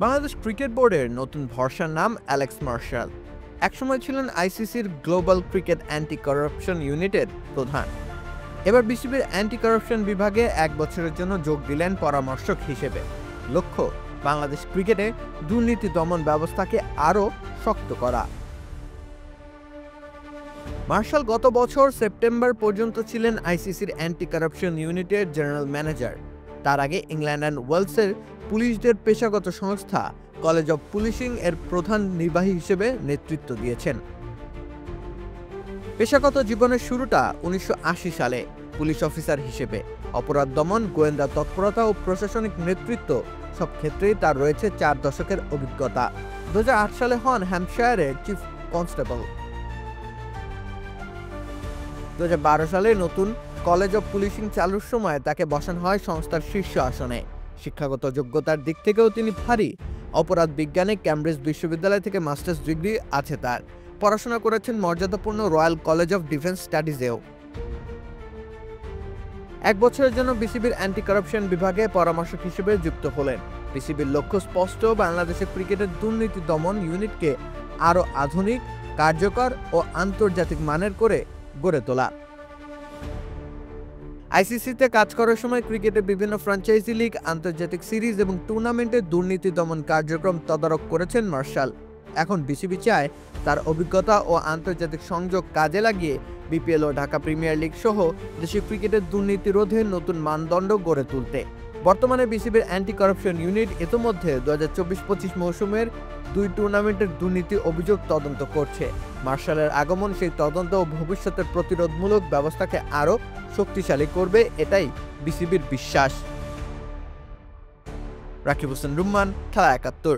Bangladesh cricket বোর্ডের নতুন ভরসার নাম অ্যালেক্স মার্শাল। একসময় ছিলেন আইসিসির গ্লোবাল ক্রিকেট অ্যান্টি কারাপশন ইউনিটের প্রধান। এবার বিসিবির অ্যান্টি কারাপশন বিভাগে 1 বছরের জন্য যোগ দিলেন পরামর্শক হিসেবে। লক্ষ্য, বাংলাদেশ ক্রিকেটে দুর্নীতি দমন ব্যবস্থাকে আরও শক্ত করা। মার্শাল গত বছর সেপ্টেম্বর পর্যন্ত ছিলেন আইসিসির অ্যান্টি কারাপশন ইউনিটের জেনারেল ম্যানেজার। তার আগে ইংল্যান্ড অ্যান্ড ওয়েলসের পুলিশদের পেশাগত সংস্থা কলেজ অব পুলিশিং এর প্রধান নির্বাহী হিসেবে নেতৃত্ব দিয়েছেন। পেশাগত জীবনের শুরুটা 1980 সালে পুলিশ অফিসার হিসেবে। অপরাধ দমন, গোয়েন্দা তৎপরতা ও প্রশাসনিক নেতৃত্ব সব ক্ষেত্রেই তার রয়েছে 4 দশকের অভিজ্ঞতা। 2008 সালে হন হ্যাম্পশায়ারের চিফ কনস্টেবল। 2012 সালে নতুন কলেজ অব পুলিশিং চালুর সময় তাকে বসানো হয় সংস্থার শীর্ষ আসনে। শিক্ষাগত যোগ্যতার দিক থেকেও তিনি ভারী। অপরাধ বিজ্ঞানে ক্যামব্রিজ বিশ্ববিদ্যালয় থেকে মাস্টার্স ডিগ্রি আছে তার। পড়াশোনা করেছেন মর্যাদাপূর্ণ রয়্যাল কলেজ অফ ডিফেন্স স্টাডিজেও। 1 বছরের জন্য বিসিবির অ্যান্টি কারাপশন বিভাগে পরামর্শক হিসেবে যুক্ত হলেন। বিসিবির লক্ষ্য স্পষ্ট, বাংলাদেশের ক্রিকেটের দুর্নীতি দমন ইউনিটকে আরও আধুনিক, কার্যকর ও আন্তর্জাতিক মানের করে গড়ে তোলা। আইসিসিতে কাজ করার সময় ক্রিকেটের বিভিন্ন ফ্র্যাঞ্চাইজি লিগ, আন্তর্জাতিক সিরিজ এবং টুর্নামেন্টের দুর্নীতি দমন কার্যক্রম তদারক করেছেন মার্শাল। এখন বিসিবি চায় তার অভিজ্ঞতা ও আন্তর্জাতিক সংযোগ কাজে লাগিয়ে বিপিএল ও ঢাকা প্রিমিয়ার লিগ সহ দেশের ক্রিকেটের দুর্নীতি রোধে নতুন মানদণ্ড গড়ে তুলতে। বর্তমানে বিসিবির অ্যান্টি কারাপশন ইউনিট ইতোমধ্যে 2024-25 মৌসুমের 2 টুর্নামেন্টের দুর্নীতি অভিযোগ তদন্ত করছে। মার্শালের আগমন সেই তদন্ত ও ভবিষ্যতের প্রতিরোধমূলক ব্যবস্থাকে আরও শক্তিশালী করবে, এটাই বিসিবির বিশ্বাস। রাকিব হোসেন রুম্মান, খেলা 71।